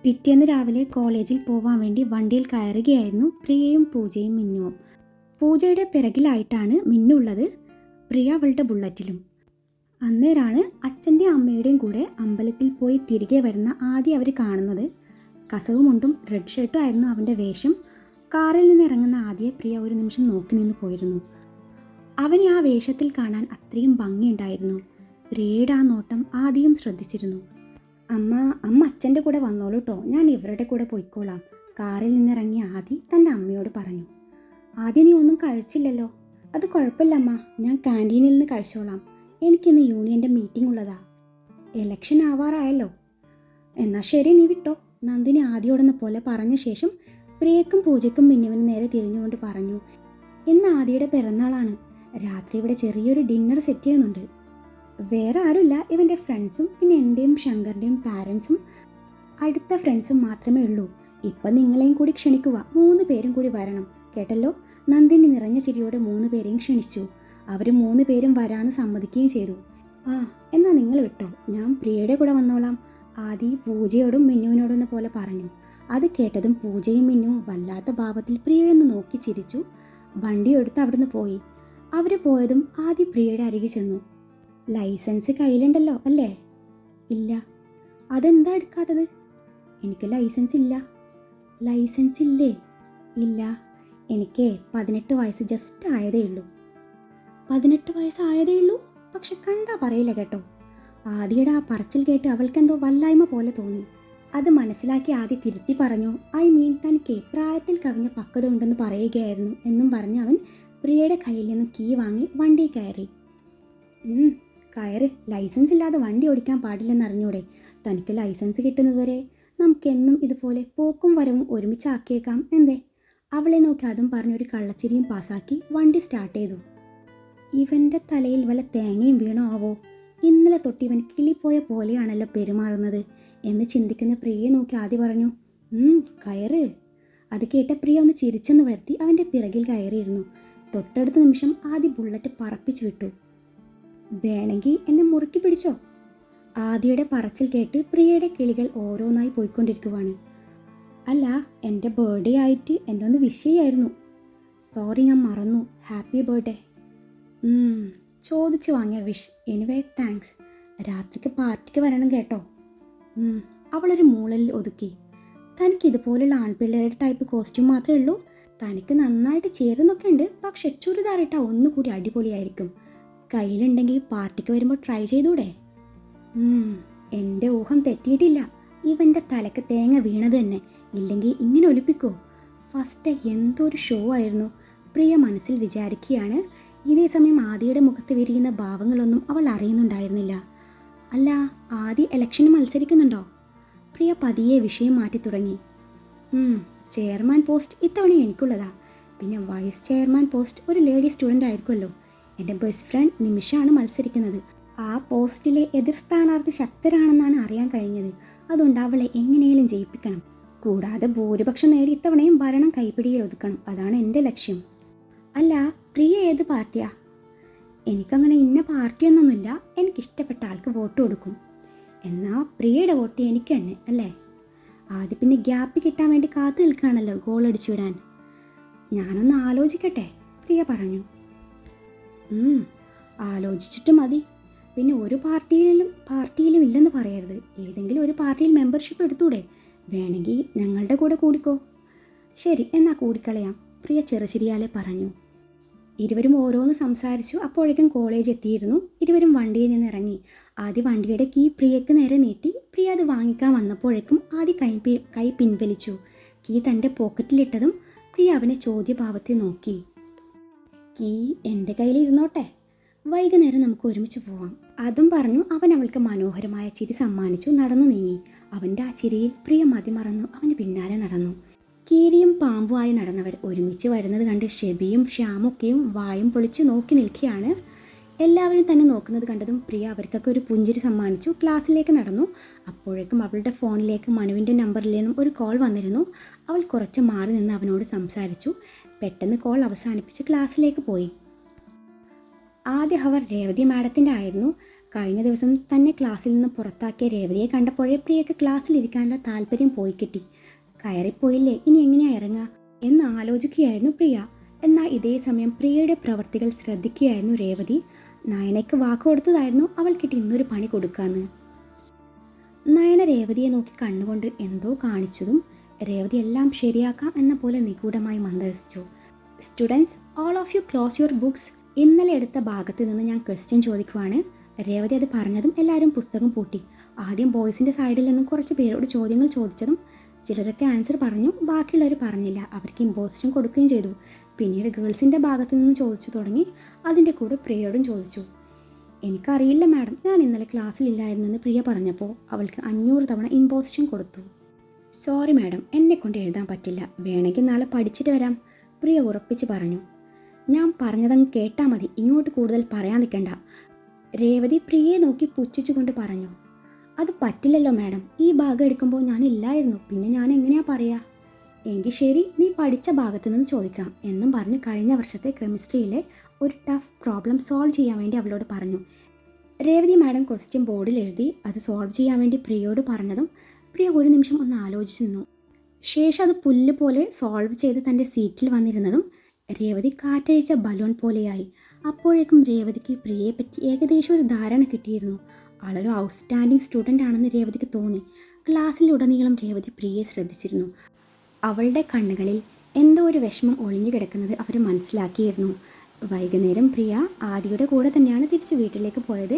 പിറ്റേന്ന് രാവിലെ കോളേജിൽ പോവാൻ വേണ്ടി വണ്ടിയിൽ കയറുകയായിരുന്നു പ്രിയയും പൂജയും മിന്നുവും. പൂജയുടെ പിറകിലായിട്ടാണ് മിന്നുള്ളത്, പ്രിയ അവളുടെ ബുള്ളറ്റിലും. അന്നേരമാണ് അച്ഛൻ്റെയും അമ്മയുടെയും കൂടെ അമ്പലത്തിൽ പോയി തിരികെ വരുന്ന ആദ്യം അവർ കാണുന്നത്. കസവുമുണ്ടും റെഡ് ഷർട്ടും ആയിരുന്നു അവൻ്റെ വേഷം. കാറിൽ നിന്ന് ഇറങ്ങുന്ന ആദ്യം പ്രിയ ഒരു നിമിഷം നോക്കി നിന്ന് പോയിരുന്നു. അവനെ ആ വേഷത്തിൽ കാണാൻ അത്രയും ഭംഗിയുണ്ടായിരുന്നു. പ്രിയയുടെ ആ നോട്ടം ആദ്യം ശ്രദ്ധിച്ചിരുന്നു. അമ്മ അച്ഛൻ്റെ കൂടെ വന്നോളൂ കേട്ടോ, ഞാൻ ഇവരുടെ കൂടെ പോയിക്കോളാം, കാറിൽ നിന്നിറങ്ങിയ ആദി തൻ്റെ അമ്മയോട് പറഞ്ഞു. ആദ്യം നീ ഒന്നും കഴിച്ചില്ലല്ലോ. അത് കുഴപ്പമില്ല അമ്മ, ഞാൻ ക്യാൻറ്റീനിൽ നിന്ന് കഴിച്ചോളാം, എനിക്കിന്ന് യൂണിയൻ്റെ മീറ്റിംഗ് ഉള്ളതാ. എലക്ഷൻ ആവാറായല്ലോ. എന്നാൽ ശരി, നീ വിട്ടോ, നന്ദിനി ആദിയോടെന്ന പോലെ പറഞ്ഞ ശേഷം പ്രിയക്കും പൂജയ്ക്കും മിന്നുവിന് നേരെ തിരിഞ്ഞുകൊണ്ട് പറഞ്ഞു. ഇന്ന് ആദിയുടെ പിറന്നാളാണ്, രാത്രി ഇവിടെ ചെറിയൊരു ഡിന്നർ സെറ്റ് ചെയ്യുന്നുണ്ട്. വേറെ ആരുമില്ല, ഇവൻ്റെ ഫ്രണ്ട്സും പിന്നെ എൻ്റെയും ശങ്കറിൻ്റെയും പാരൻസും അടുത്ത ഫ്രണ്ട്സും മാത്രമേ ഉള്ളൂ. ഇപ്പം നിങ്ങളെയും കൂടി ക്ഷണിക്കുക, 3 പേരും കൂടി വരണം കേട്ടല്ലോ. നന്ദിനി നിറഞ്ഞ ചിരിയോടെ 3 പേരെയും ക്ഷണിച്ചു. അവർ 3 പേരും വരാമെന്ന് സമ്മതിക്കുകയും ചെയ്തു. എന്നാൽ നിങ്ങൾ വിട്ടോ, ഞാൻ പ്രിയയുടെ കൂടെ വന്നോളാം, ആദി പൂജയോടും മിന്നുവിനോടൊന്ന പോലെ പറഞ്ഞു. അത് കേട്ടതും പൂജയും മിന്നുവും വല്ലാത്ത ഭാവത്തിൽ പ്രിയയെന്ന് നോക്കി ചിരിച്ചു. വണ്ടിയെടുത്ത് അവിടുന്ന് പോയി. അവർ പോയതും ആദി പ്രിയയുടെ അരികിൽ ചെന്നു. ലൈസൻസ് കയ്യിലുണ്ടല്ലോ അല്ലേ? ഇല്ല. അതെന്താ എടുക്കാത്തത്? എനിക്ക് ലൈസൻസ് ഇല്ല. ലൈസൻസ് ഇല്ലേ? ഇല്ല, എനിക്ക് 18 വയസ്സ് ജസ്റ്റ് ആയതേ ഉള്ളൂ. 18 വയസ്സായതേ ഉള്ളൂ? പക്ഷെ കണ്ടാ പറയില്ല കേട്ടോ. ആദിയുടെ ആ പറച്ചിൽ കേട്ട് അവൾക്കെന്തോ വല്ലായ്മ പോലെ തോന്നി. അത് മനസ്സിലാക്കി ആദി തിരുത്തി പറഞ്ഞു. തനിക്ക് പ്രായത്തിൽ കവിഞ്ഞ പക്വത ഉണ്ടെന്ന് പറയുകയായിരുന്നു എന്നും പറഞ്ഞ് അവൻ പ്രിയയുടെ കയ്യിൽ നിന്നും കീ വാങ്ങി വണ്ടി കയറി. കയറ്, ലൈസൻസ് ഇല്ലാതെ വണ്ടി ഓടിക്കാൻ പാടില്ലെന്ന് അറിഞ്ഞൂടെ? തനിക്ക് ലൈസൻസ് കിട്ടുന്നതുവരെ നമുക്കെന്നും ഇതുപോലെ പോക്കും വരവും ഒരുമിച്ചാക്കിയേക്കാം, എന്തേ? അവളെ നോക്കി അതും പറഞ്ഞൊരു കള്ളച്ചിരിയും പാസാക്കി വണ്ടി സ്റ്റാർട്ട് ചെയ്തു. ഇവൻ്റെ തലയിൽ വല്ല തേങ്ങയും വീണോ ആവോ? ഇന്നലെ തൊട്ട് ഇവൻ കിളിപ്പോയ പോലെയാണല്ലോ പെരുമാറുന്നത് എന്ന് ചിന്തിക്കുന്ന പ്രിയയെ നോക്കി ആദ്യ പറഞ്ഞു. കയറ്. അത് കേട്ട പ്രിയ ഒന്ന് ചിരിച്ചെന്ന് വരുത്തി അവൻ്റെ പിറകിൽ കയറിയിരുന്നു. തൊട്ടടുത്ത നിമിഷം ആദ്യ ബുള്ളറ്റ് പറപ്പിച്ചു വിട്ടു. വേണമെങ്കിൽ എന്നെ മുറുക്കി പിടിച്ചോ. ആദിയുടെ പറച്ചിൽ കേട്ട് പ്രിയയുടെ കിളികൾ ഓരോന്നായി പോയിക്കൊണ്ടിരിക്കുവാണ്. അല്ല, എൻ്റെ ബർത്ത്ഡേ ആയിട്ട് എൻ്റെ ഒന്ന് വിഷ് ചെയ്യായിരുന്നു. സോറി, ഞാൻ മറന്നു. Happy birthday. ചോദിച്ചു വാങ്ങിയ വിഷ്. Anyway thanks. രാത്രിക്ക് പാർട്ടിക്ക് വരണം കേട്ടോ. അവളൊരു മൂളലിൽ ഒതുക്കി. തനിക്ക് ഇതുപോലുള്ള ആൺപിള്ളേരുടെ ടൈപ്പ് കോസ്റ്റ്യൂം മാത്രമേ ഉള്ളൂ? തനിക്ക് നന്നായിട്ട് ചേരുന്നൊക്കെ ഉണ്ട്, പക്ഷെ ചുരിദാറിട്ട ഒന്നുകൂടി അടിപൊളിയായിരിക്കും. കയ്യിലുണ്ടെങ്കിൽ പാർട്ടിക്ക് വരുമ്പോൾ ട്രൈ ചെയ്തൂടെ? എൻ്റെ ഊഹം തെറ്റിയിട്ടില്ല. ഇവൻ്റെ തലക്ക് തേങ്ങ വീണത് തന്നെ. ഇല്ലെങ്കിൽ ഇങ്ങനെ ഒലിപ്പിക്കോ? ഫസ്റ്റ് എന്തൊരു ഷോ ആയിരുന്നു, പ്രിയ മനസ്സിൽ വിചാരിക്കുകയാണ്. ഇതേ സമയം ആദിയുടെ മുഖത്ത് വിരിയുന്ന ഭാവങ്ങളൊന്നും അവൾ അറിയുന്നുണ്ടായിരുന്നില്ല. അല്ല, ആദി ഇലക്ഷന് മത്സരിക്കുന്നുണ്ടോ? പ്രിയ പതിയെ വിഷയം മാറ്റി തുടങ്ങി. ചെയർമാൻ പോസ്റ്റ് ഇത്തവണ എനിക്കുള്ളതാ. പിന്നെ വൈസ് ചെയർമാൻ പോസ്റ്റ് ഒരു ലേഡി സ്റ്റുഡൻ്റ് ആയിരിക്കുമല്ലോ. എൻ്റെ ബെസ്റ്റ് ഫ്രണ്ട് നിമിഷാണ് മത്സരിക്കുന്നത്. ആ പോസ്റ്റിലെ എതിർ സ്ഥാനാർത്ഥി ശക്തരാണെന്നാണ് അറിയാൻ കഴിഞ്ഞത്. അതുകൊണ്ട് അവളെ എങ്ങനെയും ജയിപ്പിക്കണം. കൂടാതെ ഭൂരിപക്ഷം നേടി ഇത്തവണയും ഭരണം കൈപ്പിടിയിൽ ഒതുക്കണം. അതാണ് എൻ്റെ ലക്ഷ്യം. അല്ല, പ്രിയ ഏത് പാർട്ടിയാ? എനിക്കങ്ങനെ ഇന്ന പാർട്ടിയൊന്നുമില്ല. എനിക്കിഷ്ടപ്പെട്ട ആൾക്ക് വോട്ട് കൊടുക്കും. എന്നാൽ പ്രിയയുടെ വോട്ട് എനിക്ക് തന്നെ അല്ലേ? ആദ്യം പിന്നെ ഗ്യാപ്പ് കിട്ടാൻ വേണ്ടി കാത്തു നിൽക്കുകയാണല്ലോ ഗോൾ അടിച്ചു വിടാൻ. ഞാനൊന്ന് ആലോചിക്കട്ടെ, പ്രിയ പറഞ്ഞു. ആലോചിച്ചിട്ട് മതി. പിന്നെ ഒരു പാർട്ടിയിലും ഇല്ലെന്ന് പറയരുത്. ഏതെങ്കിലും ഒരു പാർട്ടിയിൽ മെമ്പർഷിപ്പ് എടുത്തൂടെ? വേണമെങ്കിൽ ഞങ്ങളുടെ കൂടെ കൂടിക്കോ. ശരി, എന്നാൽ കൂടിക്കളയാം, പ്രിയ ചെറുചിരിയാലെ പറഞ്ഞു. ഇരുവരും ഓരോന്ന് സംസാരിച്ചു. അപ്പോഴേക്കും കോളേജ് എത്തിയിരുന്നു. ഇരുവരും വണ്ടിയിൽ നിന്ന് ഇറങ്ങി. ആദ്യ വണ്ടിയുടെ കീ പ്രിയക്ക് നേരെ നീട്ടി. പ്രിയ അത് വാങ്ങിക്കാൻ വന്നപ്പോഴേക്കും ആദ്യ കൈ പിൻവലിച്ചു. കീ തൻ്റെ പോക്കറ്റിലിട്ടതും പ്രിയ അവനെ ചോദ്യഭാവത്തിൽ നോക്കി. കീ എൻ്റെ കയ്യിൽ ഇരുന്നോട്ടെ, വൈകുന്നേരം നമുക്ക് ഒരുമിച്ച് പോവാം. അതും പറഞ്ഞു അവൻ അവൾക്ക് മനോഹരമായ ചിരി സമ്മാനിച്ചു നടന്നു നീങ്ങി. അവൻ്റെ ആ ചിരിയിൽ പ്രിയ മതിമറന്നു അവന് പിന്നാലെ നടന്നു. കീരിയും പാമ്പുമായി നടന്നവർ ഒരുമിച്ച് വരുന്നത് കണ്ട് ഷെബിയും ശ്യാമൊക്കെയും വായും പൊളിച്ച് നോക്കി നിൽക്കുകയാണ്. എല്ലാവരും തന്നെ നോക്കുന്നത് കണ്ടതും പ്രിയ അവർക്കൊക്കെ ഒരു പുഞ്ചിരി സമ്മാനിച്ചു ക്ലാസ്സിലേക്ക് നടന്നു. അപ്പോഴേക്കും അവളുടെ ഫോണിലേക്ക് മനുവിൻ്റെ നമ്പറിൽ നിന്നും ഒരു കോൾ വന്നിരുന്നു. അവൾ കുറച്ച് മാറി നിന്ന് അവനോട് സംസാരിച്ചു. പെട്ടെന്ന് കോൾ അവസാനിപ്പിച്ച് ക്ലാസ്സിലേക്ക് പോയി. ആദ്യ ഹവർ രേവതി മാഡത്തിൻ്റെ ആയിരുന്നു. കഴിഞ്ഞ ദിവസം തന്നെ ക്ലാസ്സിൽ നിന്ന് പുറത്താക്കിയ രേവതിയെ കണ്ടപ്പോഴേ പ്രിയക്ക് ക്ലാസ്സിലിരിക്കാനുള്ള താല്പര്യം പോയി കിട്ടി. കയറിപ്പോയില്ലേ, ഇനി എങ്ങനെയാ ഇറങ്ങുക എന്ന് ആലോചിക്കുകയായിരുന്നു പ്രിയ. എന്നാൽ ഇതേ സമയം പ്രിയയുടെ പ്രവൃത്തികൾ ശ്രദ്ധിക്കുകയായിരുന്നു രേവതി. നയനയ്ക്ക് വാക്ക് കൊടുത്തതായിരുന്നു അവൾക്കിട്ട് ഇന്നൊരു പണി കൊടുക്കാന്ന്. നയന രേവതിയെ നോക്കി കണ്ണുകൊണ്ട് എന്തോ കാണിച്ചതും രേവതി എല്ലാം ശരിയാക്കാം എന്ന പോലെ നിഗൂഢമായി മന്ദഹസിച്ചു. Students, all of you close your books. ഇന്നലെ എടുത്ത ഭാഗത്ത് നിന്ന് ഞാൻ ക്വസ്റ്റ്യൻ ചോദിക്കുവാണ്. രേവതി അത് പറഞ്ഞതും എല്ലാവരും പുസ്തകം പൂട്ടി. ആദ്യം ബോയ്സിൻ്റെ സൈഡിൽ നിന്നും കുറച്ച് പേരോട് ചോദ്യങ്ങൾ ചോദിച്ചതും ചിലരൊക്കെ ആൻസർ പറഞ്ഞു, ബാക്കിയുള്ളവർ പറഞ്ഞില്ല. അവർക്ക് ഇമ്പോസിഷൻ കൊടുക്കുകയും ചെയ്തു. പിന്നീട് ഗേൾസിൻ്റെ ഭാഗത്തു നിന്നും ചോദിച്ചു തുടങ്ങി. അതിൻ്റെ കൂടെ പ്രിയയോടും ചോദിച്ചു. എനിക്കറിയില്ല മാഡം, ഞാൻ ഇന്നലെ ക്ലാസ്സിലില്ലായിരുന്നെന്ന് പ്രിയ പറഞ്ഞപ്പോൾ അവൾക്ക് 500 തവണ ഇമ്പോസിഷൻ കൊടുത്തു. സോറി മാഡം, എന്നെക്കൊണ്ട് എഴുതാൻ പറ്റില്ല, വേണമെങ്കിൽ നാളെ പഠിച്ചിട്ട് വരാം, പ്രിയ ഉറപ്പിച്ച് പറഞ്ഞു. ഞാൻ പറഞ്ഞതങ്ങ് കേട്ടാൽ മതി, ഇങ്ങോട്ട് കൂടുതൽ പറയാൻ നിൽക്കണ്ട, രേവതി പ്രിയയെ നോക്കി പുച്ഛിച്ചുകൊണ്ട് പറഞ്ഞു. അത് പറ്റില്ലല്ലോ മാഡം, ഈ ഭാഗം എടുക്കുമ്പോൾ ഞാനില്ലായിരുന്നു, പിന്നെ ഞാൻ എങ്ങനെയാ പറയുക? എങ്കിൽ ശരി, നീ പഠിച്ച ഭാഗത്ത് നിന്ന് ചോദിക്കാം എന്നും പറഞ്ഞ് കഴിഞ്ഞ വർഷത്തെ കെമിസ്ട്രിയിലെ ഒരു ടഫ് പ്രോബ്ലം സോൾവ് ചെയ്യാൻ വേണ്ടി അവളോട് പറഞ്ഞു. രേവതി മാഡം ക്വസ്റ്റ്യൻ ബോർഡിൽ എഴുതി അത് സോൾവ് ചെയ്യാൻ വേണ്ടി പ്രിയയോട് പറഞ്ഞതും പ്രിയ ഒരു നിമിഷം ഒന്ന് ആലോചിച്ച് നിന്നു. ശേഷം അത് പുല്ല് പോലെ സോൾവ് ചെയ്ത് തൻ്റെ സീറ്റിൽ വന്നിരുന്നതും രേവതി കാറ്റഴിച്ച ബലൂൺ പോലെയായി. അപ്പോഴേക്കും രേവതിക്ക് പ്രിയയെ പറ്റി ഏകദേശം ഒരു ധാരണ കിട്ടിയിരുന്നു. ആളൊരു ഔട്ട്സ്റ്റാൻഡിങ് സ്റ്റുഡൻ്റ് ആണെന്ന് രേവതിക്ക് തോന്നി. ക്ലാസ്സിലുടനീളം രേവതി പ്രിയയെ ശ്രദ്ധിച്ചിരുന്നു. അവളുടെ കണ്ണുകളിൽ എന്തോ ഒരു വിഷമം ഒളിഞ്ഞു കിടക്കുന്നത് അവർ മനസ്സിലാക്കിയിരുന്നു. വൈകുന്നേരം പ്രിയ ആദിയുടെ കൂടെ തന്നെയാണ് തിരിച്ച് വീട്ടിലേക്ക് പോയത്.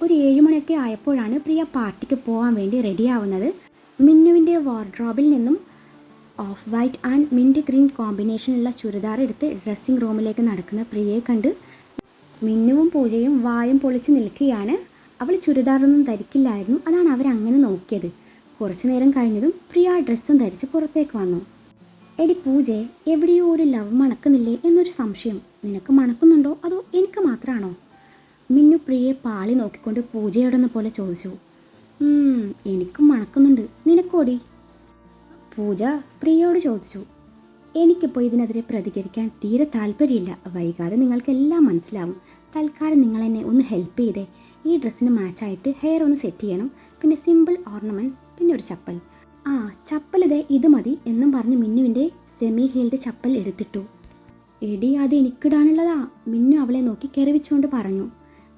ഒരു 7 മണിയൊക്കെ ആയപ്പോഴാണ് പ്രിയ പാർട്ടിക്ക് പോകാൻ വേണ്ടി റെഡിയാവുന്നത്. മിന്നുവിൻ്റെ വാർഡ്രോബിൽ നിന്നും off white and mint green കോമ്പിനേഷനുള്ള ചുരിദാർ എടുത്ത് ഡ്രസ്സിംഗ് റൂമിലേക്ക് നടക്കുന്ന പ്രിയയെ കണ്ട് മിന്നുവും പൂജയും വായും പൊളിച്ച് നിൽക്കുകയാണ്. അവൾ ചുരിദാറൊന്നും ധരിക്കില്ലായിരുന്നു, അതാണ് അവരങ്ങനെ നോക്കിയത്. കുറച്ചു നേരം കഴിഞ്ഞതും പ്രിയ ഡ്രസ്സും ധരിച്ച് പുറത്തേക്ക് വന്നു. എടി പൂജയെ, എവിടെയോ ഒരു ലവ് മണക്കുന്നില്ലേ എന്നൊരു സംശയം. നിനക്ക് മണക്കുന്നുണ്ടോ അതോ എനിക്ക് മാത്രമാണോ? മിന്നു പ്രിയയെ പാളി നോക്കിക്കൊണ്ട് പൂജയോടെന്ന പോലെ ചോദിച്ചു. എനിക്കും മണക്കുന്നുണ്ട്, നിനക്കോടി? പൂജ പ്രിയയോട് ചോദിച്ചു. എനിക്കിപ്പോൾ ഇതിനെതിരെ പ്രതികരിക്കാൻ തീരെ താല്പര്യമില്ല, വൈകാതെ നിങ്ങൾക്കെല്ലാം മനസ്സിലാവും. തൽക്കാലം നിങ്ങളെന്നെ ഒന്ന് ഹെൽപ്പ് ചെയ്തേ. ഈ ഡ്രസ്സിന് മാച്ചായിട്ട് ഹെയർ ഒന്ന് സെറ്റ് ചെയ്യണം, പിന്നെ സിമ്പിൾ ഓർണമെൻറ്റ്സ്, പിന്നെ ഒരു ചപ്പൽ. ചപ്പൽ ഇത് മതി എന്നും പറഞ്ഞ് മിന്നുവിൻ്റെ സെമി ഹീൽഡ് ചപ്പൽ എടുത്തിട്ടു. എടി അത് എനിക്കിടാനുള്ളതാ, മിന്നു അവളെ നോക്കി കെറിവിച്ചുകൊണ്ട് പറഞ്ഞു.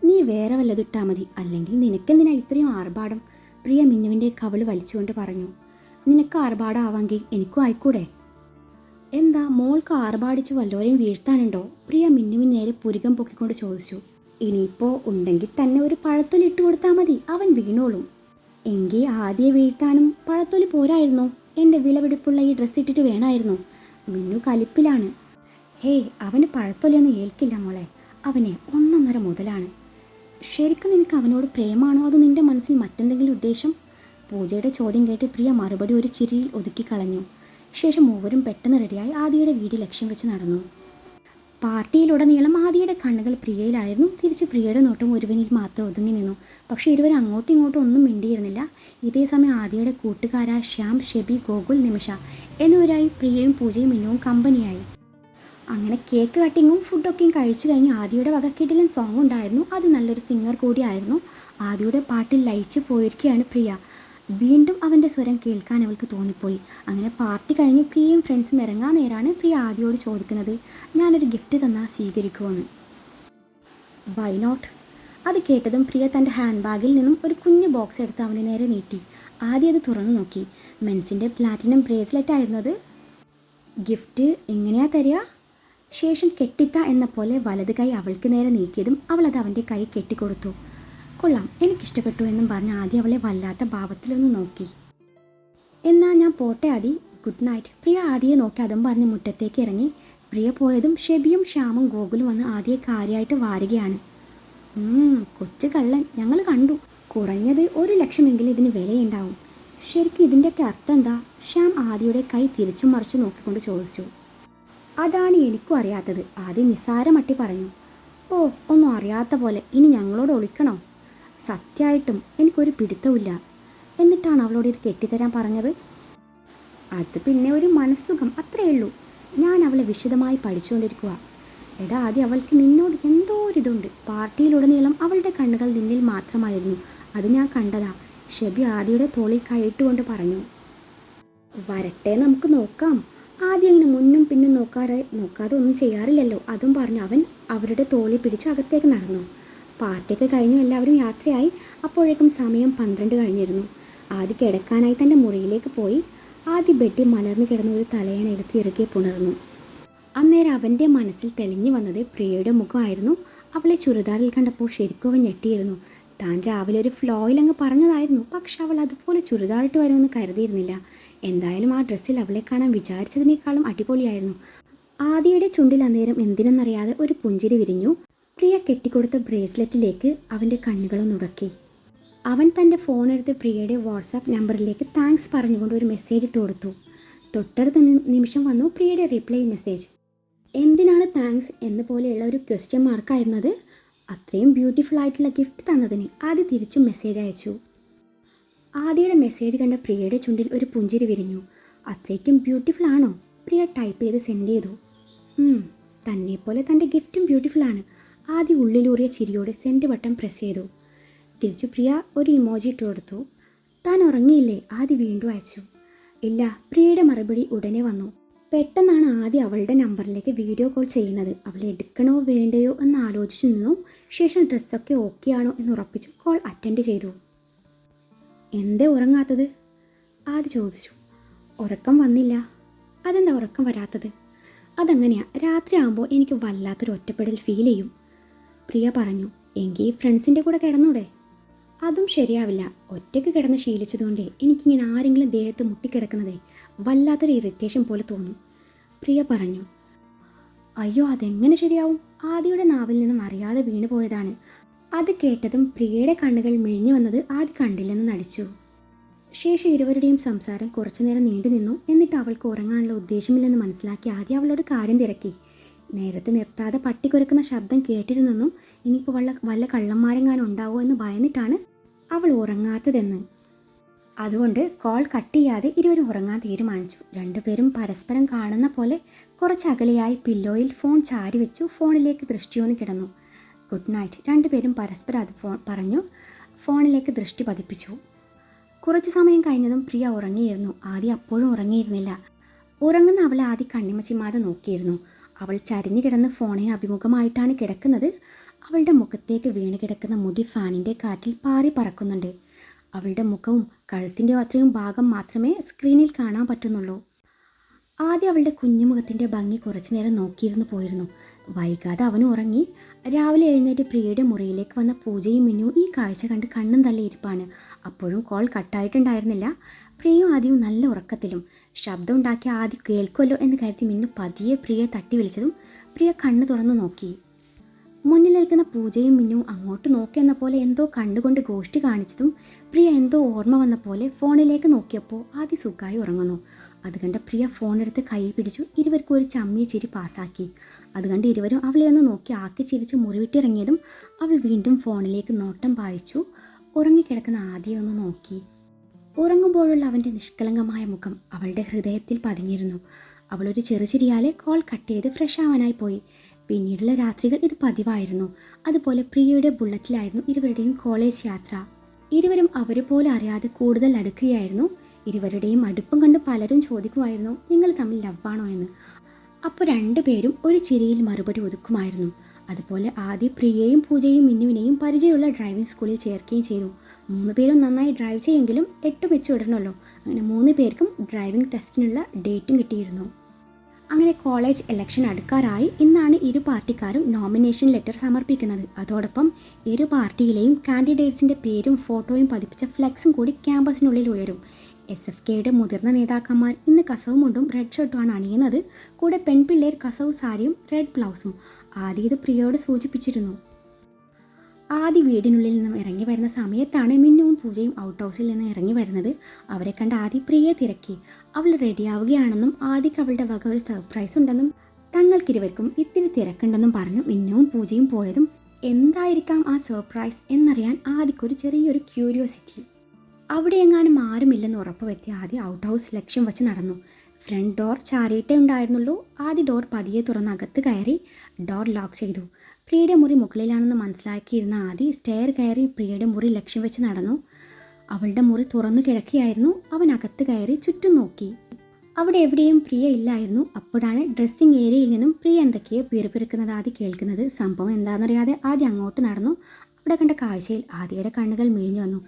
നീ വേറെ വല്ലതിട്ടാൽ മതി, അല്ലെങ്കിൽ നിനക്കെന്തിനാ ഇത്രയും ആർഭാടം? പ്രിയ മിന്നുവിൻ്റെ കവള് വലിച്ചുകൊണ്ട് പറഞ്ഞു. നിനക്ക് ആർഭാടമാവാമെങ്കിൽ എനിക്കും ആയിക്കൂടെ? എന്താ മോൾക്ക് ആർഭാടിച്ച് വല്ലവരെയും വീഴ്ത്താനുണ്ടോ? പ്രിയ മിന്നുവിന് നേരെ പുരികം പൊക്കിക്കൊണ്ട് ചോദിച്ചു. ഇനിയിപ്പോൾ ഉണ്ടെങ്കിൽ തന്നെ ഒരു പഴത്തൊലി ഇട്ട് കൊടുത്താൽ മതി, അവൻ വീണോളും. എങ്കിൽ ആദ്യം വീഴ്ത്താനും പഴത്തൊലി പോരായിരുന്നോ? എൻ്റെ വിലപിടിപ്പുള്ള ഈ ഡ്രസ്സ് ഇട്ടിട്ട് വേണമായിരുന്നു. മിന്നു കലിപ്പിലാണ്. ഹേയ്, അവന് പഴത്തൊലിയൊന്നും ഏൽക്കില്ല മോളെ, അവനെ 1.5 മുതലാണ്. ശരിക്കും നിനക്ക് അവനോട് പ്രേമാണോ അതോ നിൻ്റെ മനസ്സിൽ മറ്റെന്തെങ്കിലും ഉദ്ദേശം? പൂജയുടെ ചോദ്യം കേട്ട് പ്രിയ മറുപടി ഒരു ചിരിയിൽ ഒതുക്കി കളഞ്ഞു. ശേഷം മൂവരും പെട്ടെന്ന് റെഡിയായി ആദിയുടെ വീട് ലക്ഷ്യം വെച്ച് നടന്നു. പാർട്ടിയിലുടനീളം ആദിയുടെ കണ്ണുകൾ പ്രിയയിലായിരുന്നു. തിരിച്ച് പ്രിയയുടെ നോട്ടം ഒരുവനിൽ മാത്രം ഒതുങ്ങി നിന്നു. പക്ഷേ ഇരുവരും അങ്ങോട്ടും ഇങ്ങോട്ടും ഒന്നും മിണ്ടിയിരുന്നില്ല. ഇതേ സമയം ആദിയുടെ കൂട്ടുകാരായ ശ്യാം, ഷെബി, ഗോകുൽ, നിമിഷ എന്നിവരായി പ്രിയയും പൂജയും മിന്നുവും കമ്പനിയായി. അങ്ങനെ കേക്ക് കട്ടിങ്ങും ഫുഡൊക്കെയും കഴിച്ചു കഴിഞ്ഞ് ആദിയുടെ വക കിടിലൻ സോങ് ഉണ്ടായിരുന്നു. അത് നല്ലൊരു സിംഗർ കൂടിയായിരുന്നു. ആദിയുടെ പാട്ടിൽ ലയിച്ച് പോയിരിക്കുകയാണ് പ്രിയ. വീണ്ടും അവൻ്റെ സ്വരം കേൾക്കാൻ അവൾക്ക് തോന്നിപ്പോയി. അങ്ങനെ പാർട്ടി കഴിഞ്ഞ് പ്രിയയും ഫ്രണ്ട്സും ഇറങ്ങാൻ നേരാണ് പ്രിയ ആദിയോട് ചോദിക്കുന്നത്, ഞാനൊരു ഗിഫ്റ്റ് തന്നാൽ സ്വീകരിക്കുമെന്ന്. Why not? അത് കേട്ടതും പ്രിയ തൻ്റെ ഹാൻഡ് ബാഗിൽ നിന്നും ഒരു കുഞ്ഞു ബോക്സ് എടുത്ത് അവന് നേരെ നീട്ടി. ആദ്യം അത് തുറന്നു നോക്കി. മെൻസിൻ്റെ പ്ലാറ്റിനം ബ്രേസ്ലെറ്റ് ആയിരുന്നു അത്. ഗിഫ്റ്റ് എങ്ങനെയാ തരിക? ശേഷം കെട്ടിത്ത എന്ന പോലെ വലത് കൈ അവൾക്ക് നേരെ നീട്ടിയതും അവളത് അവൻ്റെ കൈ കെട്ടിക്കൊടുത്തു. കൊള്ളാം, എനിക്കിഷ്ടപ്പെട്ടു എന്നും പറഞ്ഞ് ആദ്യം അവളെ വല്ലാത്ത ഭാവത്തിലൊന്ന് നോക്കി. എന്നാ ഞാൻ പോട്ടെ ആദി, ഗുഡ് നൈറ്റ്. പ്രിയ ആദിയെ നോക്കി അതും പറഞ്ഞ് മുറ്റത്തേക്ക് ഇറങ്ങി. പ്രിയ പോയതും ഷെബിയും ശ്യാമും ഗോകുലും വന്ന് ആദിയെ കാര്യമായിട്ട് വാരുകയാണ്. കൊച്ചു കള്ളൻ, ഞങ്ങൾ കണ്ടു. കുറഞ്ഞത് 1 ലക്ഷമെങ്കിലും ഇതിന് വിലയുണ്ടാവും. ശരിക്കും ഇതിൻ്റെയൊക്കെ അർത്ഥം എന്താ? ശ്യാം ആദിയുടെ കൈ തിരിച്ചും മറിച്ചു നോക്കിക്കൊണ്ട് ചോദിച്ചു. അതാണ് എനിക്കും അറിയാത്തത്, ആദ്യം നിസ്സാരമട്ടി പറഞ്ഞു. ഓ, ഒന്നും അറിയാത്ത പോലെ ഇനി ഞങ്ങളോട് ഒളിക്കണോ? സത്യമായിട്ടും എനിക്കൊരു പിടുത്തമില്ല. എന്നിട്ടാണ് അവളോട് ഇത് കെട്ടിത്തരാൻ പറഞ്ഞത്. അത് പിന്നെ ഒരു മനസ്സുഖം, അത്രയേ ഉള്ളൂ. ഞാൻ അവളെ വിശദമായി പഠിച്ചുകൊണ്ടിരിക്കുക. എടാ ആദ്യം അവൾക്ക് നിന്നോട് എന്തോ ഒരിതുണ്ട്. പാർട്ടിയിലുടനീളം അവളുടെ കണ്ണുകൾ നിന്നിൽ മാത്രമായിരുന്നു. അത് ഞാൻ കണ്ടതാ. ഷെബി ആദിയുടെ തോളിൽ കൈയിട്ടുകൊണ്ട് പറഞ്ഞു. വരട്ടെ, നമുക്ക് നോക്കാം. ആദ്യം ഇങ്ങനെ മുന്നും പിന്നും നോക്കാതെ ഒന്നും ചെയ്യാറില്ലല്ലോ. അതും പറഞ്ഞ് അവൻ അവരുടെ തോളിൽ പിടിച്ചു അകത്തേക്ക് നടന്നു. പാർട്ടിയൊക്കെ കഴിഞ്ഞു, എല്ലാവരും യാത്രയായി. അപ്പോഴേക്കും സമയം 12 കഴിഞ്ഞിരുന്നു. ആദ്യ കിടക്കാനായി തൻ്റെ മുറിയിലേക്ക് പോയി. ആദ്യ ബെഡിൽ മലർന്നു കിടന്ന ഒരു തലയണ എടുത്ത് ഇറുകെ പുണർന്നു. അന്നേരം അവൻ്റെ മനസ്സിൽ തെളിഞ്ഞു വന്നത് പ്രിയയുടെ മുഖമായിരുന്നു. അവളെ ചുരിദാറിൽ കണ്ടപ്പോൾ ശരിക്കും അവൻ ഞെട്ടിയിരുന്നു. താൻ രാവിലെ ഒരു ഫ്ലോയിൽ അങ്ങ് പറഞ്ഞതായിരുന്നു, പക്ഷെ അവൾ അതുപോലെ ചുരിദാറിട്ട് വരുമെന്ന് കരുതിയിരുന്നില്ല. എന്തായാലും ആ ഡ്രസ്സിൽ അവളെ കാണാൻ വിചാരിച്ചതിനേക്കാളും അടിപൊളിയായിരുന്നു. ആദിയുടെ ചുണ്ടിൽ അന്നേരം എന്തിനെന്നറിയാതെ ഒരു പുഞ്ചിരി വിരിഞ്ഞു. പ്രിയ കെട്ടിക്കൊടുത്ത ബ്രേസ്ലെറ്റിലേക്ക് അവൻ്റെ കണ്ണുകളും നുടക്കി. അവൻ തൻ്റെ ഫോണെടുത്ത് പ്രിയയുടെ വാട്സാപ്പ് നമ്പറിലേക്ക് താങ്ക്സ് പറഞ്ഞുകൊണ്ട് ഒരു മെസ്സേജ് ഇട്ട് കൊടുത്തു. തൊട്ടടുത്ത നിമിഷം വന്നു പ്രിയയുടെ റിപ്ലൈ മെസ്സേജ്. എന്തിനാണ് താങ്ക്സ് എന്ന പോലെയുള്ള ഒരു ക്വസ്റ്റ്യൻ മാർക്കായിരുന്നത്. അത്രയും ബ്യൂട്ടിഫുൾ ആയിട്ടുള്ള ഗിഫ്റ്റ് തന്നതിന് ആദ്യ തിരിച്ചും മെസ്സേജ് അയച്ചു. ആദിയുടെ മെസ്സേജ് കണ്ട പ്രിയയുടെ ചുണ്ടിൽ ഒരു പുഞ്ചിരി വിരിഞ്ഞു. അത്രയ്ക്കും ബ്യൂട്ടിഫുൾ ആണോ? പ്രിയ ടൈപ്പ് ചെയ്ത് സെൻഡ് ചെയ്തു. തന്നെപ്പോലെ തൻ്റെ ഗിഫ്റ്റും ബ്യൂട്ടിഫുള്ളാണ്. ആദ്യ ഉള്ളിലൂറിയ ചിരിയോടെ സെൻഡ് ബട്ടൺ പ്രസ് ചെയ്തു. തിരിച്ചു പ്രിയ ഒരു ഇമോജി ഇട്ട് കൊടുത്തു. താൻ ഉറങ്ങിയില്ലേ? ആദ്യ വീണ്ടും അയച്ചു. ഇല്ല. പ്രിയയുടെ മറുപടി ഉടനെ വന്നു. പെട്ടെന്നാണ് ആദ്യ അവളുടെ നമ്പറിലേക്ക് വീഡിയോ കോൾ ചെയ്യുന്നത്. അവളെ എടുക്കണോ വേണ്ടയോ എന്ന് ആലോചിച്ചു നിന്നു. ശേഷം ഡ്രസ്സൊക്കെ ഓക്കെ ആണോ എന്ന് ഉറപ്പിച്ചു കോൾ അറ്റൻഡ് ചെയ്തു. എന്തേ ഉറങ്ങാത്തത്? ആദ്യ ചോദിച്ചു. ഉറക്കം വന്നില്ല. അതെന്താ ഉറക്കം വരാത്തത്? അതങ്ങനെയാ, രാത്രി ആകുമ്പോൾ എനിക്ക് വല്ലാത്തൊരു ഒറ്റപ്പെടൽ ഫീൽ ചെയ്യും. പ്രിയ പറഞ്ഞു. എങ്കിൽ ഫ്രണ്ട്സിൻ്റെ കൂടെ കിടന്നൂടെ? അതും ശരിയാവില്ല. ഒറ്റയ്ക്ക് കിടന്ന് ശീലിച്ചതുകൊണ്ട് എനിക്കിങ്ങനെ ആരെങ്കിലും ദേഹത്ത് മുട്ടിക്കിടക്കുന്നതേ വല്ലാത്തൊരു ഇറിറ്റേഷൻ പോലെ തോന്നും. പ്രിയ പറഞ്ഞു. അയ്യോ, അതെങ്ങനെ ശരിയാവും? ആദിയുടെ നാവിൽ നിന്നും അറിയാതെ വീണു പോയതാണ്. അത് കേട്ടതും പ്രിയയുടെ കണ്ണുകൾ മിഴിഞ്ഞു വന്നത് ആദ്യ കണ്ടില്ലെന്ന് നടിച്ചു. ശേഷം ഇരുവരുടെയും സംസാരം കുറച്ചു നേരം നീണ്ടു നിന്നു. എന്നിട്ട് അവൾക്ക് ഉറങ്ങാനുള്ള ഉദ്ദേശമില്ലെന്ന് മനസ്സിലാക്കി ആദ്യം അവളോട് കാര്യം തിരക്കി. നേരത്തെ നിർത്താതെ പട്ടി കുരക്കുന്ന ശബ്ദം കേട്ടിരുന്നെന്നും ഇനിയിപ്പോൾ വല്ല കള്ളന്മാരെങ്ങാനും ഉണ്ടാവുമോ എന്ന് ഭയന്നിട്ടാണ് അവൾ ഉറങ്ങാത്തതെന്ന്. അതുകൊണ്ട് കോൾ കട്ട് ചെയ്യാതെ ഇരുവരും ഉറങ്ങാൻ തീരുമാനിച്ചു. രണ്ടുപേരും പരസ്പരം കാണുന്ന പോലെ കുറച്ചകലെയായി പില്ലോയിൽ ഫോൺ ചാരി വെച്ചു ഫോണിലേക്ക് ദൃഷ്ടിയോന്ന് കിടന്നു. ഗുഡ് നൈറ്റ് രണ്ടുപേരും പരസ്പരം അത് പറഞ്ഞു ഫോണിലേക്ക് ദൃഷ്ടി പതിപ്പിച്ചു. കുറച്ച് സമയം കഴിഞ്ഞതും പ്രിയ ഉറങ്ങിയിരുന്നു. ആദ്യം അപ്പോഴും ഉറങ്ങിയിരുന്നില്ല. ഉറങ്ങുന്ന അവളെ ആദ്യം കണ്ണിമച്ചിമാതെ നോക്കിയിരുന്നു. അവൾ ചരിഞ്ഞു കിടന്ന് ഫോണിന് അഭിമുഖമായിട്ടാണ് കിടക്കുന്നത്. അവളുടെ മുഖത്തേക്ക് വീണ് കിടക്കുന്ന മുടി ഫാനിൻ്റെ കാറ്റിൽ പാറി പറക്കുന്നുണ്ട്. അവളുടെ മുഖവും കഴുത്തിൻ്റെ അത്രയും ഭാഗം മാത്രമേ സ്ക്രീനിൽ കാണാൻ പറ്റുന്നുള്ളൂ. ആദ്യം അവളുടെ കുഞ്ഞുമുഖത്തിൻ്റെ ഭംഗി കുറച്ചു നേരം നോക്കിയിരുന്നു പോയിരുന്നു. വൈകാതെ അവനും ഉറങ്ങി. രാവിലെ എഴുന്നേറ്റ് പ്രിയയുടെ മുറിയിലേക്ക് വന്ന പൂജയും മിന്നു ഈ കാഴ്ച കണ്ട് കണ്ണും തള്ളിയിരിപ്പാണ്. അപ്പോഴും കോൾ കട്ടായിട്ടുണ്ടായിരുന്നില്ല. പ്രിയയും ആദ്യവും നല്ല ഉറക്കത്തിലും. ശബ്ദം ഉണ്ടാക്കി ആദ്യം കേൾക്കുമല്ലോ എന്ന് കരുതി മിന്നു പതിയെ പ്രിയയെ തട്ടി വിളിച്ചതും പ്രിയ കണ്ണ് തുറന്നു നോക്കി. മുന്നിൽ നിൽക്കുന്ന പൂജയും മിന്നുവും അങ്ങോട്ട് നോക്കിയെന്ന പോലെ എന്തോ കണ്ടുകൊണ്ട് ഗോഷ്ടി കാണിച്ചതും പ്രിയ എന്തോ ഓർമ്മ വന്ന പോലെ ഫോണിലേക്ക് നോക്കിയപ്പോൾ ആദ്യം സുഖമായി ഉറങ്ങുന്നു. അത് കണ്ട് പ്രിയ ഫോണെടുത്ത് കൈ പിടിച്ചു ഇരുവർക്കും ഒരു ചമ്മിയ ചിരി പാസാക്കി. അത് കണ്ട് ഇരുവരും അവളെ ഒന്ന് നോക്കി ആക്കി ചിരിച്ച് മുറിവിട്ടിറങ്ങിയതും അവൾ വീണ്ടും ഫോണിലേക്ക് നോട്ടം പായിച്ചു. ഉറങ്ങിക്കിടക്കുന്ന ആദ്യം ഒന്ന് നോക്കി. ഉറങ്ങുമ്പോഴുള്ള അവൻ്റെ നിഷ്കളങ്കമായ മുഖം അവളുടെ ഹൃദയത്തിൽ പതിഞ്ഞിരുന്നു. അവളൊരു ചെറുചിരിയാലെ കോൾ കട്ട് ചെയ്ത് ഫ്രഷ് ആവാനായി പോയി. പിന്നീടുള്ള രാത്രികൾ ഇത് പതിവായിരുന്നു. അതുപോലെ പ്രിയയുടെ ബുള്ളറ്റിലായിരുന്നു ഇരുവരുടെയും കോളേജ് യാത്ര. ഇരുവരും അവരെ പോലെ അറിയാതെ കൂടുതൽ അടുക്കുകയായിരുന്നു. ഇരുവരുടെയും അടുപ്പം കണ്ട് പലരും ചോദിക്കുമായിരുന്നു നിങ്ങൾ തമ്മിൽ ലവാണോ എന്ന്. അപ്പോൾ രണ്ടുപേരും ഒരു ചിരിയിൽ മറുപടി ഒതുക്കുമായിരുന്നു. അതുപോലെ ആദ്യം പ്രിയയും പൂജയും മിന്നുവിനെയും പരിചയമുള്ള ഡ്രൈവിംഗ് സ്കൂളിൽ ചേർക്കുകയും ചെയ്തു. 3 പേരും നന്നായി ഡ്രൈവ് ചെയ്യുമെങ്കിലും 8 വെച്ച് വിടണമല്ലോ. അങ്ങനെ 3 പേർക്കും ഡ്രൈവിംഗ് ടെസ്റ്റിനുള്ള ഡേറ്റും കിട്ടിയിരുന്നു. അങ്ങനെ കോളേജ് ഇലക്ഷൻ അടുക്കാറായി. ഇന്നാണ് ഇരു പാർട്ടിക്കാരും നോമിനേഷൻ ലെറ്റർ സമർപ്പിക്കുന്നത്. അതോടൊപ്പം ഇരു പാർട്ടിയിലെയും കാൻഡിഡേറ്റ്സിൻ്റെ പേരും ഫോട്ടോയും പതിപ്പിച്ച ഫ്ലെക്സും കൂടി ക്യാമ്പസിനുള്ളിൽ ഉയരും. SFKയുടെ മുതിർന്ന നേതാക്കന്മാർ ഇന്ന് കസവും മുണ്ടും റെഡ് ഷർട്ടുമാണ് അണിയുന്നത്. കൂടെ പെൺപിള്ളേർ കസവ് സാരിയും റെഡ് ബ്ലൗസും. ആദ്യം ഇത് പ്രിയയോട് സൂചിപ്പിച്ചിരുന്നു. ആദ്യ വീടിനുള്ളിൽ നിന്നും ഇറങ്ങി വരുന്ന സമയത്താണ് മിന്നുവും പൂജയും ഔട്ട് ഹൗസിൽ നിന്ന് ഇറങ്ങി വരുന്നത്. അവരെ കണ്ട് ആദ്യ പ്രിയയെ തിരക്കി. അവൾ റെഡിയാവുകയാണെന്നും ആദ്യക്ക് അവളുടെ വക ഒരു സർപ്രൈസ് ഉണ്ടെന്നും തങ്ങൾക്കിരുവർക്കും ഇത്തിരി തിരക്കുണ്ടെന്നും പറഞ്ഞു മിന്നുവും പൂജയും പോയതും എന്തായിരിക്കാം ആ സർപ്രൈസ് എന്നറിയാൻ ആദ്യക്കൊരു ചെറിയൊരു ക്യൂരിയോസിറ്റി. അവിടെ എങ്ങാനും ആരുമില്ലെന്ന് ഉറപ്പുവരുത്തി ആദ്യം ഔട്ട് ഹൗസ് ലക്ഷ്യം വെച്ച് നടന്നു. ഫ്രണ്ട് ഡോർ ചാരിയിട്ടേ ഉണ്ടായിരുന്നുള്ളൂ. ആദ്യ ഡോർ പതിയെ തുറന്ന് അകത്ത് കയറി ഡോർ ലോക്ക് ചെയ്തു. പ്രിയയുടെ മുറി മുകളിലാണെന്ന് മനസ്സിലാക്കിയിരുന്ന ആദി സ്റ്റെയർ കയറി പ്രിയയുടെ മുറി ലക്ഷ്യം വെച്ച് നടന്നു. അവളുടെ മുറി തുറന്നു കിടക്കുകയായിരുന്നു. അവൻ അകത്ത് കയറി ചുറ്റും നോക്കി. അവിടെ എവിടെയും പ്രിയ ഇല്ലായിരുന്നു. അപ്പോഴാണ് ഡ്രസ്സിംഗ് ഏരിയയിൽ നിന്നും പ്രിയ എന്തൊക്കെയോ പിറുപിറുക്കുന്നത് ആദി കേൾക്കുന്നത്. സംഭവം എന്താണെന്നറിയാതെ ആദ്യം അങ്ങോട്ട് നടന്നു. അവിടെ കണ്ട കാഴ്ചയിൽ ആദിയുടെ കണ്ണുകൾ മിഴിഞ്ഞു വന്നു.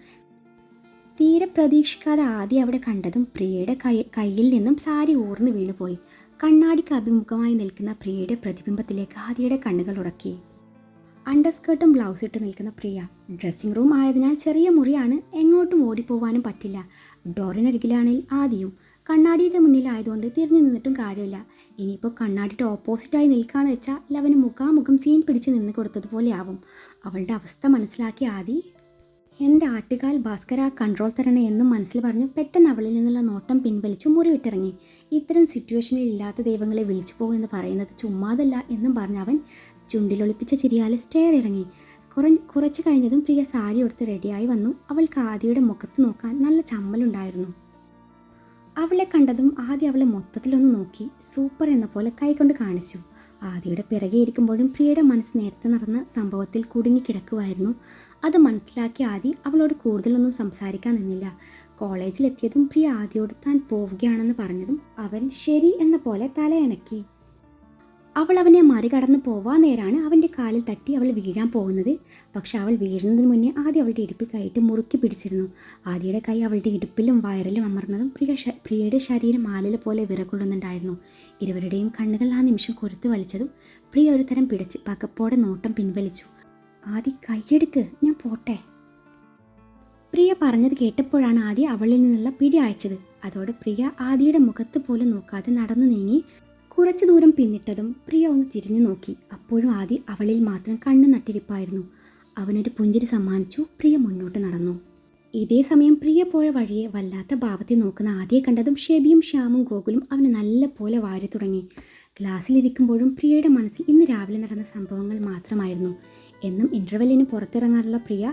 തീരെ പ്രതീക്ഷിക്കാതെ ആദ്യം അവിടെ കണ്ടതും പ്രിയയുടെ കയ്യിൽ നിന്നും സാരി ഊർന്നു വീണുപോയി. കണ്ണാടിക്ക് അഭിമുഖമായി നിൽക്കുന്ന പ്രിയയുടെ പ്രതിബിംബത്തിലേക്ക് ആദിയുടെ കണ്ണുകൾ ഉടക്കി. അണ്ടർസ്കേർട്ടും ബ്ലൗസ് ഇട്ട് നിൽക്കുന്ന പ്രിയ. ഡ്രസ്സിംഗ് റൂം ആയതിനാൽ ചെറിയ മുറിയാണ്, എങ്ങോട്ടും ഓടിപ്പോവാനും പറ്റില്ല. ഡോറിനരികിലാണെങ്കിൽ ആദിയും. കണ്ണാടിയുടെ മുന്നിലായതുകൊണ്ട് തിരിഞ്ഞു നിന്നിട്ടും കാര്യമില്ല. ഇനിയിപ്പോൾ കണ്ണാടിയുടെ ഓപ്പോസിറ്റായി നിൽക്കാന്ന് വെച്ചാൽ ലവന് മുഖാമുഖം സീൻ പിടിച്ച് നിന്ന് കൊടുത്തതുപോലെ ആവും. അവളുടെ അവസ്ഥ മനസ്സിലാക്കി ആദി എൻ്റെ ആറ്റുകാൽ ഭാസ്കര കൺട്രോൾ തരണേ എന്നും മനസ്സിൽ പറഞ്ഞു. പെട്ടെന്ന് അവളിൽ നിന്നുള്ള നോട്ടം പിൻവലിച്ചു മുറി വിട്ടിറങ്ങി. ഇത്തരം സിറ്റുവേഷനിൽ ഇല്ലാത്ത ദൈവങ്ങളെ വിളിച്ചു പോകുമെന്ന് പറയുന്നത് ചുമ്മാതല്ല എന്നും പറഞ്ഞ് അവൻ ചുണ്ടിലൊളിപ്പിച്ച ചിരിയാലെ സ്റ്റെയർ ഇറങ്ങി. കുറച്ച് കഴിഞ്ഞതും പ്രിയ സാരി എടുത്ത് റെഡിയായി വന്നു. അവൾക്ക് ആദിയുടെ മുഖത്ത് നോക്കാൻ നല്ല ചമ്മലുണ്ടായിരുന്നു. അവളെ കണ്ടതും ആദ്യം അവളെ മൊത്തത്തിലൊന്ന് നോക്കി സൂപ്പർ എന്ന പോലെ കൈകൊണ്ട് കാണിച്ചു. ആദിയുടെ പിറകെ ഇരിക്കുമ്പോഴും പ്രിയയുടെ മനസ്സ് നേരത്തെ നടന്ന സംഭവത്തിൽ കുടുങ്ങിക്കിടക്കുമായിരുന്നു. അത് മനസ്സിലാക്കിയ ആദി അവളോട് കൂടുതലൊന്നും സംസാരിക്കാൻ നിന്നില്ല. കോളേജിലെത്തിയതും പ്രിയ ആദിയോട് താൻ പോവുകയാണെന്ന് പറഞ്ഞതും അവൻ ശരി എന്ന പോലെ തലയണക്കി. അവൾ അവനെ മറികടന്ന് പോവാൻ നേരാണ് അവൻ്റെ കാലിൽ തട്ടി അവൾ വീഴാൻ പോകുന്നത്. പക്ഷെ അവൾ വീഴുന്നതിന് മുന്നേ ആദ്യം അവളുടെ ഇടുപ്പിൽ കൈയിട്ട് മുറുക്കി പിടിച്ചിരുന്നു. ആദിയുടെ കൈ അവളുടെ ഇടുപ്പിലും വയറിലും അമർന്നതും പ്രിയയുടെ ശരീരം ആലില പോലെ വിറകൊള്ളുന്നുണ്ടായിരുന്നു. ഇരുവരുടെയും കണ്ണുകൾ ആ നിമിഷം കൊരുത്ത് വലിച്ചതും പ്രിയ ഒരു തരം പിടിച്ച് പകപ്പോടെ നോട്ടം പിൻവലിച്ചു. ആദി കൈയെടുക്ക്, ഞാൻ പോട്ടെ. പ്രിയ പറഞ്ഞത് കേട്ടപ്പോഴാണ് ആദി അവളിൽ നിന്നുള്ള പിടി അയച്ചത്. അതോടെ പ്രിയ ആദിയുടെ മുഖത്ത് പോലും നോക്കാതെ നടന്നു നീങ്ങി. കുറച്ചു ദൂരം പിന്നിട്ടതും പ്രിയ ഒന്ന് തിരിഞ്ഞു നോക്കി. അപ്പോഴും ആദി അവളിൽ മാത്രം കണ്ണു നട്ടിരിപ്പായിരുന്നു. അവനൊരു പുഞ്ചിരി സമ്മാനിച്ചു. പ്രിയ മുന്നോട്ട് നടന്നു. ഇതേ സമയം പ്രിയ പോയ വഴിയെ വല്ലാത്ത ഭാവത്തിൽ നോക്കുന്ന ആദിയെ കണ്ടതും ഷെബിയും ശ്യാമും ഗോകുലും അവന് നല്ല പോലെ വാരി തുടങ്ങി. ക്ലാസ്സിലിരിക്കുമ്പോഴും പ്രിയയുടെ മനസ്സിൽ ഇന്ന് രാവിലെ നടന്ന സംഭവങ്ങൾ മാത്രമായിരുന്നു. എന്നും ഇൻ്റർവെല്ലിന് പുറത്തിറങ്ങാറുള്ള പ്രിയ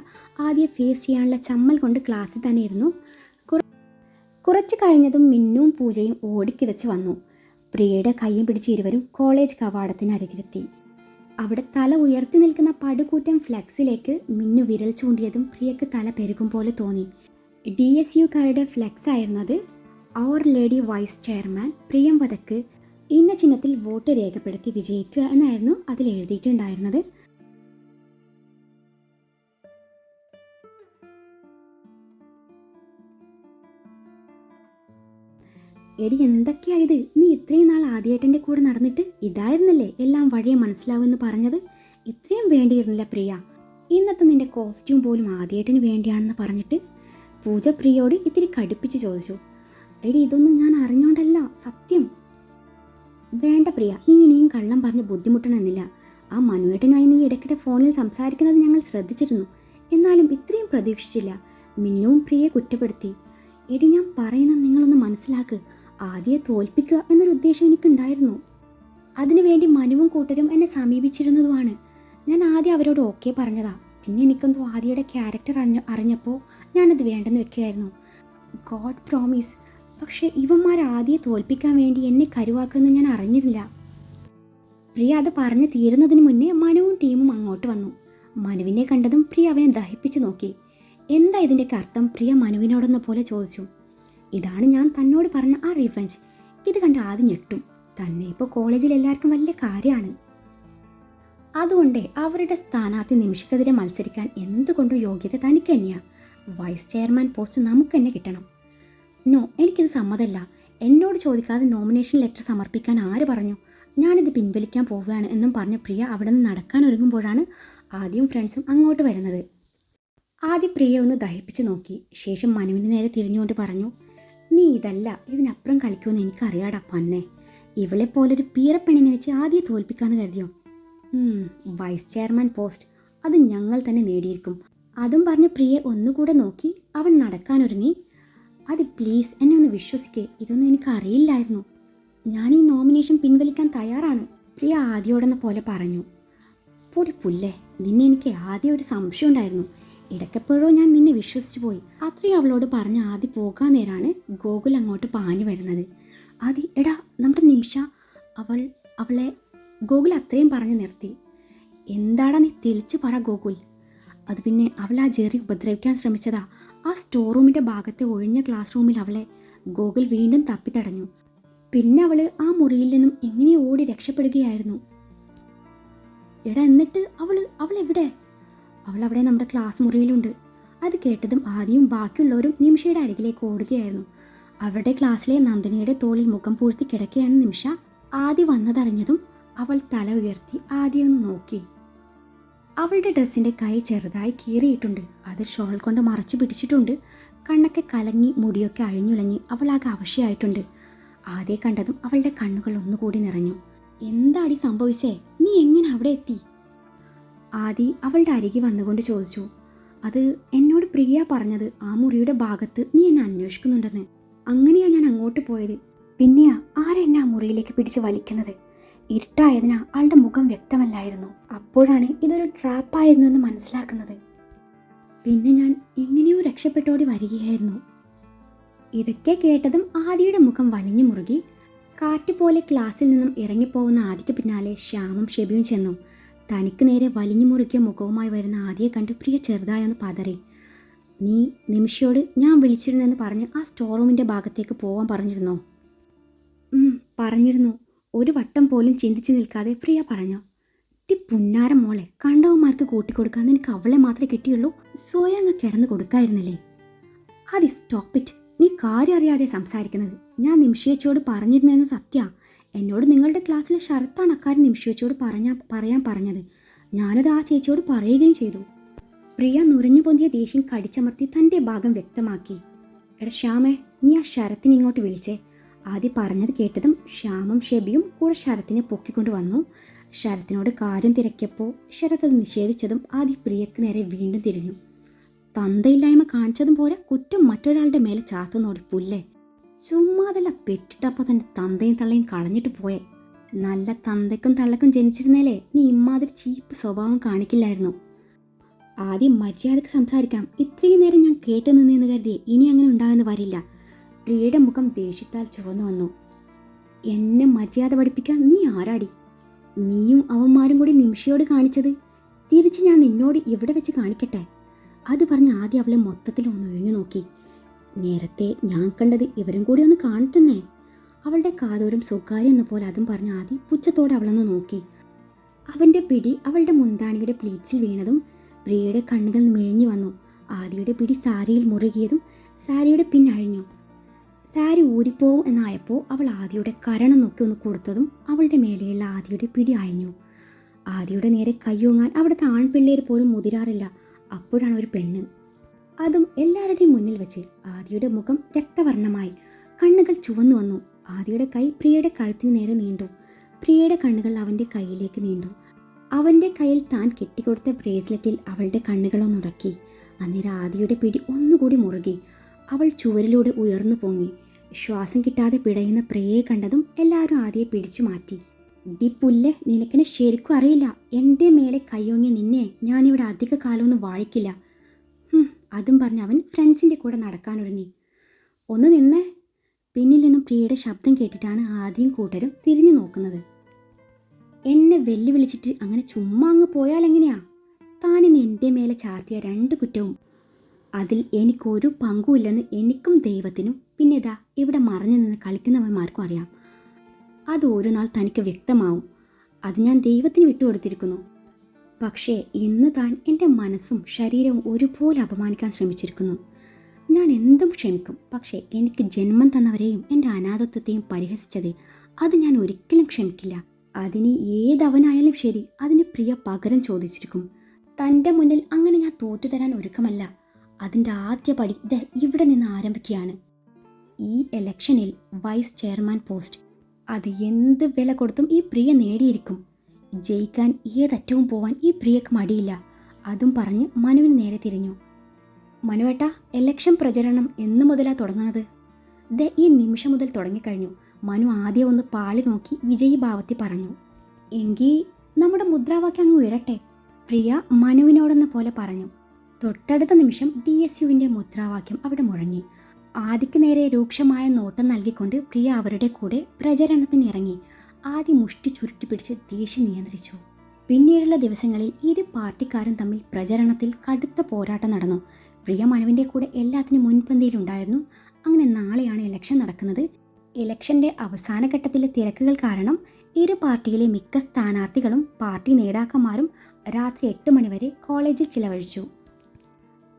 ആദ്യം ഫേസ് ചെയ്യാനുള്ള ചമ്മൽ കൊണ്ട് ക്ലാസ്സിൽ തന്നെ ഇരുന്നു. കുറച്ച് കഴിഞ്ഞതും മിന്നുവും പൂജയും ഓടിക്കിതച്ച് വന്നു. പ്രിയയുടെ കൈയും പിടിച്ച് ഇരുവരും കോളേജ് കവാടത്തിനരികിലെത്തി. അവിടെ തല ഉയർത്തി നിൽക്കുന്ന പടുകൂറ്റൻ ഫ്ലെക്സിലേക്ക് മിന്നു വിരൽ ചൂണ്ടിയതും പ്രിയക്ക് തല പെരുകും പോലെ തോന്നി. DSUക്കാരുടെ ഫ്ലെക്സ് ആയിരുന്നത്. അവർ ലേഡി വൈസ് ചെയർമാൻ പ്രിയംവദക്ക് ഇന്ന ചിഹ്നത്തിൽ വോട്ട് രേഖപ്പെടുത്തി വിജയിക്കുക എന്നായിരുന്നു അതിൽ എഴുതിയിട്ടുണ്ടായിരുന്നത്. എടി എന്തൊക്കെയായത്? നീ ഇത്രയും നാൾ ആദ്യേട്ടൻ്റെ കൂടെ നടന്നിട്ട് ഇതായിരുന്നല്ലേ എല്ലാം വഴിയെ മനസ്സിലാവുമെന്ന് പറഞ്ഞത്? ഇത്രയും വേണ്ടിയിരുന്നില്ല പ്രിയ. ഇന്നത്തെ നിന്റെ കോസ്റ്റ്യൂം പോലും ആദ്യേട്ടന് വേണ്ടിയാണെന്ന് പറഞ്ഞിട്ട് പൂജ പ്രിയോട് ഇത്തിരി കടുപ്പിച്ച് ചോദിച്ചു. എടി ഇതൊന്നും ഞാൻ അറിഞ്ഞോണ്ടല്ല, സത്യം. വേണ്ട പ്രിയ, നീ ഇനിയും കള്ളം പറഞ്ഞ് ബുദ്ധിമുട്ടണമെന്നില്ല. ആ മനുവേട്ടനുമായി നീ ഇടയ്ക്കിടെ ഫോണിൽ സംസാരിക്കുന്നത് ഞങ്ങൾ ശ്രദ്ധിച്ചിരുന്നു. എന്നാലും ഇത്രയും പ്രതീക്ഷിച്ചില്ല. മിന്നുവും പ്രിയെ കുറ്റപ്പെടുത്തി. എടി ഞാൻ പറയുന്നത് നിങ്ങളൊന്ന് മനസ്സിലാക്ക്. ആദ്യം തോൽപ്പിക്കുക എന്നൊരു ഉദ്ദേശം എനിക്കുണ്ടായിരുന്നു. അതിനുവേണ്ടി മനുവും കൂട്ടരും എന്നെ സമീപിച്ചിരുന്നതുമാണ്. ഞാൻ ആദ്യം അവരോട് ഓക്കെ പറഞ്ഞതാ. പിന്നെ എനിക്കെന്തോ ആദിയുടെ ക്യാരക്ടർ അറിഞ്ഞപ്പോൾ ഞാനത് വേണ്ടെന്ന് വെക്കുകയായിരുന്നു. God promise. പക്ഷേ ഇവന്മാർ ആദ്യം തോൽപ്പിക്കാൻ വേണ്ടി എന്നെ കരുവാക്കുമെന്ന് ഞാൻ അറിഞ്ഞിരുന്നില്ല. പ്രിയ അത് പറഞ്ഞ് തീരുന്നതിന് മുന്നേ മനുവും ടീമും അങ്ങോട്ട് വന്നു. മനുവിനെ കണ്ടതും പ്രിയ അവനെ ദഹിപ്പിച്ച് നോക്കി. എന്താ ഇതിൻ്റെയൊക്കെ അർത്ഥം? പ്രിയ മനുവിനോടെന്ന പോലെ ചോദിച്ചു. ഇതാണ് ഞാൻ തന്നോട് പറഞ്ഞ ആ റിവെഞ്ച്. ഇത് കണ്ട് ആദ്യം ഞെട്ടും. തന്നെ ഇപ്പോൾ കോളേജിൽ എല്ലാവർക്കും വലിയ കാര്യമാണ്. അതുകൊണ്ട് അവരുടെ സ്ഥാനാർത്ഥി നിമിഷക്കെതിരെ മത്സരിക്കാൻ എന്തുകൊണ്ടും യോഗ്യത തനിക്ക് തന്നെയാണ്. വൈസ് ചെയർമാൻ പോസ്റ്റ് നമുക്ക് തന്നെ കിട്ടണം. നോ, എനിക്കിത് സമ്മതമല്ല. എന്നോട് ചോദിക്കാതെ നോമിനേഷൻ ലെറ്റർ സമർപ്പിക്കാൻ ആര് പറഞ്ഞു? ഞാനിത് പിൻവലിക്കാൻ പോവുകയാണ് എന്നും പറഞ്ഞ് പ്രിയ അവിടെ നിന്ന് നടക്കാൻ ഒരുങ്ങുമ്പോഴാണ് ആദ്യം ഫ്രണ്ട്സും അങ്ങോട്ട് വരുന്നത്. ആദ്യം പ്രിയ ഒന്ന് ദഹിപ്പിച്ച് നോക്കി. ശേഷം മനുവിന് നേരെ തിരിഞ്ഞുകൊണ്ട് പറഞ്ഞു, നീ ഇതല്ല ഇതിനപ്പുറം കളിക്കുമെന്ന് എനിക്കറിയാടാ പന്നെ. ഇവളെപ്പോലൊരു പീറപ്പെണ്ണിനെ വെച്ച് ആദ്യം തോൽപ്പിക്കാമെന്ന് കരുതിയോ? വൈസ് ചെയർമാൻ പോസ്റ്റ് അത് ഞങ്ങൾ തന്നെ നേടിയിരിക്കും. അതും പറഞ്ഞ് പ്രിയെ ഒന്നുകൂടെ നോക്കി അവൻ നടക്കാനൊരുങ്ങി. അത് പ്ലീസ് എന്നെ ഒന്ന് വിശ്വസിക്കേ, ഇതൊന്നും എനിക്കറിയില്ലായിരുന്നു. ഞാൻ ഈ നോമിനേഷൻ പിൻവലിക്കാൻ തയ്യാറാണ്, പ്രിയ ആദ്യോടെന്ന പോലെ പറഞ്ഞു. പൊടി പുല്ലേ, നിന്നെ എനിക്ക് ആദ്യം ഒരു സംശയം ഉണ്ടായിരുന്നു. ഇടയ്ക്കെപ്പോഴോ ഞാൻ നിന്നെ വിശ്വസിച്ചു പോയി. അത്രയും അവളോട് പറഞ്ഞ് ആദ്യം പോകാൻ നേരാണ് ഗോകുൽ അങ്ങോട്ട് പാഞ്ഞു വരുന്നത്. എടാ നമ്മുടെ നിമിഷ, അവളെ ഗോകുൽ അത്രയും പറഞ്ഞു നിർത്തി. എന്താടാ നീ തെളിച്ച് പറ ഗോകുൽ. അത് പിന്നെ അവൾ ആ ജെറി ഉപദ്രവിക്കാൻ ശ്രമിച്ചതാ. ആ സ്റ്റോർ റൂമിൻ്റെ ഭാഗത്തെ ഒഴിഞ്ഞ ക്ലാസ് റൂമിൽ അവളെ ഗോകുൽ വീണ്ടും തപ്പിത്തടഞ്ഞു. പിന്നെ അവൾ ആ മുറിയിൽ നിന്നും എങ്ങനെ ഓടി രക്ഷപ്പെടുകയായിരുന്നു. എടാ എന്നിട്ട് അവൾ എവിടെ? അവൾ അവിടെ നമ്മുടെ ക്ലാസ് മുറിയിലുണ്ട്. അത് കേട്ടതും ആദ്യം ബാക്കിയുള്ളവരും നിമിഷയുടെ അരികിലേക്ക് ഓടുകയായിരുന്നു. അവരുടെ ക്ലാസ്സിലെ നന്ദിനിയുടെ തോളിൽ മുഖം പൂഴ്ത്തി കിടക്കുകയാണ് നിമിഷ. ആദി വന്നതറിഞ്ഞതും അവൾ തല ഉയർത്തി ആദ്യം ഒന്ന് നോക്കി. അവളുടെ ഡ്രസ്സിൻ്റെ കൈ ചെറുതായി കീറിയിട്ടുണ്ട്. അത് ഷോൾ കൊണ്ട് മറച്ചു പിടിച്ചിട്ടുണ്ട്. കണ്ണൊക്കെ കലങ്ങി മുടിയൊക്കെ അഴിഞ്ഞുലഞ്ഞ് അവളാകെ അവശയായിട്ടുണ്ട്. ആദ്യം കണ്ടതും അവളുടെ കണ്ണുകൾ ഒന്നുകൂടി നിറഞ്ഞു. എന്താടി സംഭവിച്ചേ? നീ എങ്ങനെ അവിടെ എത്തി? ആദി അവളുടെ അരികെ വന്നുകൊണ്ട് ചോദിച്ചു. അത് എന്നോട് പ്രിയ പറഞ്ഞത്. ആ മുറിയുടെ ഭാഗത്ത് നീ എന്നെ അന്വേഷിക്കുന്നുണ്ടെന്ന്. അങ്ങനെയാ ഞാൻ അങ്ങോട്ട് പോയത്. പിന്നെയാ ആരെന്നെ ആ മുറിയിലേക്ക് പിടിച്ച് വലിക്കുന്നത്. ഇരുട്ടായതിനാ ആളുടെ മുഖം വ്യക്തമല്ലായിരുന്നു. അപ്പോഴാണ് ഇതൊരു ട്രാപ്പായിരുന്നു എന്ന് മനസ്സിലാക്കുന്നത്. പിന്നെ ഞാൻ എങ്ങനെയോ രക്ഷപ്പെട്ടോടി വരികയായിരുന്നു. ഇതൊക്കെ കേട്ടതും ആദിയുടെ മുഖം വലിഞ്ഞു മുറുകി. കാറ്റുപോലെ ക്ലാസ്സിൽ നിന്നും ഇറങ്ങിപ്പോകുന്ന ആദിക്ക് പിന്നാലെ ശ്യാമും ഷെബിയും ചെന്നു. തനിക്ക് നേരെ വലിഞ്ഞു മുറുക്കിയ മുഖവുമായി വരുന്ന ആദിയെ കണ്ട് പ്രിയ ചെറുതായൊന്ന് പതറി. നീ നിമിഷയോട് ഞാൻ വിളിച്ചിരുന്നെന്ന് പറഞ്ഞ് ആ സ്റ്റോർ റൂമിൻ്റെ ഭാഗത്തേക്ക് പോകാൻ പറഞ്ഞിരുന്നോ? പറഞ്ഞിരുന്നു. ഒരു വട്ടം പോലും ചിന്തിച്ച് നിൽക്കാതെ പ്രിയ പറഞ്ഞു. പുന്നാരം മോളെ, കണ്ടവന്മാർക്ക് കൂട്ടിക്കൊടുക്കാൻ നിനക്ക് അവളെ മാത്രമേ കിട്ടിയുള്ളൂ. സ്വയം അങ്ങ് കിടന്നു കൊടുക്കായിരുന്നില്ലേ? ആദി സ്റ്റോപ്പ് ഇറ്റ്. നീ കാര്യം അറിയാതെ സംസാരിക്കുന്നത്. ഞാൻ നിമിഷയോട് പറഞ്ഞിരുന്നെന്ന് സത്യ. എന്നോട് നിങ്ങളുടെ ക്ലാസ്സിലെ ഷർത്താണ് അക്കാര്യം നിമിഷയോട് പറയാൻ പറഞ്ഞത്. ഞാനത് ആ ചേച്ചിയോട് പറയുകയും ചെയ്തു. പ്രിയ നുരഞ്ഞു പൊന്തിയ ദേഷ്യം കടിച്ചമർത്തി തൻ്റെ ഭാഗം വ്യക്തമാക്കി. എടാ ശ്യാമേ, നീ ആ ശരത്തിനെ ഇങ്ങോട്ട് വിളിച്ചേ. ആദ്യം പറഞ്ഞത് കേട്ടതും ശ്യാമും ഷെബിയും കൂടെ ശരത്തിനെ പൊക്കിക്കൊണ്ട് വന്നു. ശരത്തിനോട് കാര്യം തിരക്കിയപ്പോൾ ശരത് അത് നിഷേധിച്ചതും ആദ്യം പ്രിയക്ക് നേരെ വീണ്ടും തിരിഞ്ഞു. തന്തയില്ലായ്മ കാണിച്ചതും പോലെ കുറ്റം മറ്റൊരാളുടെ മേലെ ചാത്തുന്നോടി പുല്ലേ. ചുമ്മാതല്ല പെട്ടിട്ടപ്പോൾ തൻ്റെ തന്തയും തള്ളയും കളഞ്ഞിട്ട് പോയെ. നല്ല തന്തയ്ക്കും തള്ളക്കും ജനിച്ചിരുന്നേലേ നീ ഇമ്മാതിരി ചീപ്പ് സ്വഭാവം കാണിക്കില്ലായിരുന്നു. ആദ്യം മര്യാദക്ക് സംസാരിക്കണം. ഇത്രയും നേരം ഞാൻ കേട്ടു നിന്നെന്ന് കരുതിയേ ഇനി അങ്ങനെ ഉണ്ടാകുന്ന വരില്ല. പ്രിയയുടെ മുഖം ദേഷ്യത്താൽ ചുവന്നു വന്നു. എന്നെ മര്യാദ പഠിപ്പിക്കാൻ നീ ആരാടി? നീയും അവന്മാരും കൂടി നിമിഷയോട് കാണിച്ചത് തിരിച്ച് ഞാൻ നിന്നോട് ഇവിടെ വെച്ച് കാണിക്കട്ടെ? അത് പറഞ്ഞ് ആദ്യം അവളെ മൊത്തത്തിൽ ഒന്ന് ഒഴിഞ്ഞു നോക്കി. നേരത്തെ ഞാൻ കണ്ടത് ഇവരും കൂടി ഒന്ന് കാണട്ടെന്നേ. അവളുടെ കാതോരം സ്വകാര്യം എന്ന പോലെ അതും പറഞ്ഞ് ആദ്യം പുച്ഛത്തോടെ അവളൊന്ന് നോക്കി. അവൻ്റെ പിടി അവളുടെ മുന്താണിയുടെ പ്ലീറ്റ്സിൽ വീണതും പ്രിയയുടെ കണ്ണുകൾ മിഴിഞ്ഞു വന്നു. ആദിയുടെ പിടി സാരിയിൽ മുറുകിയതും സാരിയുടെ പിന്നഴിഞ്ഞു. സാരി ഊരിപ്പോവും എന്നായപ്പോൾ അവൾ ആദിയുടെ കരണം നോക്കി ഒന്ന് കൊടുത്തതും അവളുടെ മേലെയുള്ള ആദിയുടെ പിടി അയഞ്ഞു. ആദിയുടെ നേരെ കയ്യോങ്ങാൻ അവിടുത്തെ ആൺപിള്ളേർ പോലും മുതിരാറില്ല. അപ്പോഴാണ് ഒരു പെണ്ണ്, അതും എല്ലാവരുടെയും മുന്നിൽ വെച്ച്. ആദിയുടെ മുഖം രക്തവർണ്ണമായി, കണ്ണുകൾ ചുവന്നു വന്നു. ആദിയുടെ കൈ പ്രിയയുടെ കഴുത്തിന് നേരെ നീണ്ടു. പ്രിയയുടെ കണ്ണുകൾ അവൻ്റെ കയ്യിലേക്ക് നീണ്ടു. അവൻ്റെ കയ്യിൽ താൻ കെട്ടിക്കൊടുത്ത ബ്രേസ്ലെറ്റിൽ അവളുടെ കണ്ണുകളൊന്നുടക്കി. അന്നേരം ആദിയുടെ പിടി ഒന്നുകൂടി മുറുകി. അവൾ ചുവരിലൂടെ ഉയർന്നു പൊങ്ങി. ശ്വാസം കിട്ടാതെ പിടയുന്ന പ്രിയയെ കണ്ടതും എല്ലാവരും ആദിയെ പിടിച്ചു മാറ്റി. ഡി പുല്ലെ, നിനക്കെന്നെ ശരിക്കും അറിയില്ല. എൻ്റെ മേലെ കയ്യോങ്ങിയ നിന്നെ ഞാനിവിടെ അധിക കാലമൊന്നും വാഴിക്കില്ല. അതും പറഞ്ഞ് അവൻ ഫ്രണ്ട്സിൻ്റെ കൂടെ നടക്കാനൊരുങ്ങി. ഒന്ന് നിന്നേ. പിന്നിൽ നിന്നും പ്രിയയുടെ ശബ്ദം കേട്ടിട്ടാണ് ആദ്യം കൂട്ടരും തിരിഞ്ഞു നോക്കുന്നത്. എന്നെ വെല്ലുവിളിച്ചിട്ട് അങ്ങനെ ചുമ്മാ അങ്ങ് പോയാൽ എങ്ങനെയാ? താനിന്ന് എൻ്റെ മേലെ ചാർത്തിയ 2 കുറ്റവും അതിൽ എനിക്കൊരു പങ്കുമില്ലെന്ന് എനിക്കും ദൈവത്തിനും പിന്നെ ഇതാ ഇവിടെ മറഞ്ഞു നിന്ന് കളിക്കുന്നവന്മാർക്കും അറിയാം. അത് ഒരു നാൾ തനിക്ക് വ്യക്തമാവും. അത് ഞാൻ ദൈവത്തിന് വിട്ടുകൊടുത്തിരിക്കുന്നു. പക്ഷേ ഇന്ന് താൻ എൻ്റെ മനസ്സും ശരീരവും ഒരുപോലെ അപമാനിക്കാൻ ശ്രമിച്ചിരിക്കുന്നു. ഞാൻ എന്തും ക്ഷമിക്കും. പക്ഷേ എനിക്ക് ജന്മം തന്നവരെയും എൻ്റെ അനാഥത്വത്തെയും പരിഹസിച്ചത് അത് ഞാൻ ഒരിക്കലും ക്ഷമിക്കില്ല. അതിന് ഏതവനായാലും ശരി, അതിന് പ്രിയ പകരം ചോദിച്ചിരിക്കും. തൻ്റെ മുന്നിൽ അങ്ങനെ ഞാൻ തോറ്റുതരാൻ ഒരുക്കമല്ല. അതിൻ്റെ ആദ്യ പടി ഇവിടെ നിന്ന് ആരംഭിക്കുകയാണ്. ഈ ഇലക്ഷനിൽ വൈസ് ചെയർമാൻ പോസ്റ്റ് അത് എന്ത് വില കൊടുത്തും ഈ പ്രിയ നേടിയിരിക്കും. ജയിക്കാൻ ഏതറ്റവും പോവാൻ ഈ പ്രിയക്ക് മടിയില്ല. അതും പറഞ്ഞ് മനുവിന് നേരെ തിരിഞ്ഞു. മനുവേട്ടാ, ഇലക്ഷൻ പ്രചരണം എന്ന് മുതലാണ് തുടങ്ങുന്നത്? ഈ നിമിഷം മുതൽ തുടങ്ങിക്കഴിഞ്ഞു. മനു ആദ്യം ഒന്ന് പാളി നോക്കി വിജയീ ഭാവത്തിൽ പറഞ്ഞു. എങ്കിൽ നമ്മുടെ മുദ്രാവാക്യം അങ്ങ് ഉയരട്ടെ, പ്രിയ മനുവിനോടെന്ന പോലെ പറഞ്ഞു. തൊട്ടടുത്ത നിമിഷം DSUവിൻ്റെ മുദ്രാവാക്യം അവിടെ മുഴങ്ങി. ആദിക്ക് നേരെ രൂക്ഷമായ നോട്ടം നൽകിക്കൊണ്ട് പ്രിയ അവരുടെ കൂടെ പ്രചരണത്തിനിറങ്ങി. ആദി മുഷ്ടി ചുരുട്ടി പിടിച്ച് ദേഷ്യം നിയന്ത്രിച്ചു. പിന്നീടുള്ള ദിവസങ്ങളിൽ ഇരു പാർട്ടിക്കാരും തമ്മിൽ പ്രചരണത്തിൽ കടുത്ത പോരാട്ടം നടന്നു. പ്രിയ മനുവിൻ്റെ കൂടെ എല്ലാത്തിനും മുൻപന്തിയിലുണ്ടായിരുന്നു. അങ്ങനെ നാളെയാണ് ഇലക്ഷൻ നടക്കുന്നത്. ഇലക്ഷൻ്റെ അവസാന ഘട്ടത്തിലെ തിരക്കുകൾ കാരണം ഇരു പാർട്ടിയിലെ മിക്ക സ്ഥാനാർത്ഥികളും പാർട്ടി നേതാക്കന്മാരും രാത്രി 8 മണിവരെ കോളേജിൽ ചിലവഴിച്ചു.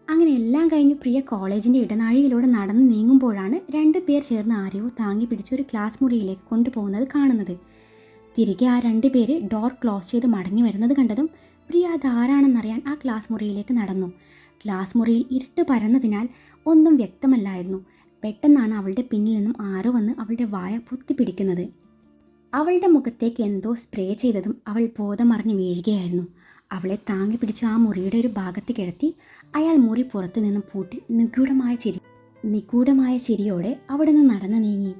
അങ്ങനെ എല്ലാം കഴിഞ്ഞ് പ്രിയ കോളേജിൻ്റെ ഇടനാഴിയിലൂടെ നടന്നു നീങ്ങുമ്പോഴാണ് 2 പേർ ചേർന്ന് ആരെയോ താങ്ങി പിടിച്ച് ഒരു ക്ലാസ് മുറിയിലേക്ക് കൊണ്ടുപോകുന്നത് കാണുന്നത്. തിരികെ ആ 2 പേര് ഡോർ ക്ലോസ് ചെയ്ത് മടങ്ങി വരുന്നത് കണ്ടതും പ്രിയ അതാരാണെന്നറിയാൻ ആ ക്ലാസ് മുറിയിലേക്ക് നടന്നു. ക്ലാസ് മുറിയിൽ ഇരുട്ട് പരന്നതിനാൽ ഒന്നും വ്യക്തമല്ലായിരുന്നു. പെട്ടെന്നാണ് അവളുടെ പിന്നിൽ നിന്നും ആരോ വന്ന് അവളുടെ വായ പൊത്തിപ്പിടിക്കുന്നത്. അവളുടെ മുഖത്തേക്ക് എന്തോ സ്പ്രേ ചെയ്തതും അവൾ ബോധമറിഞ്ഞ് വീഴുകയായിരുന്നു. അവളെ താങ്ങി പിടിച്ച് ആ മുറിയുടെ ഒരു ഭാഗത്ത് കിടത്തി അയാൾ മുറി പുറത്തു നിന്നും പൂട്ടി നിഗൂഢമായ ചിരിയോടെ അവിടെ നിന്ന് നടന്നു നീങ്ങി.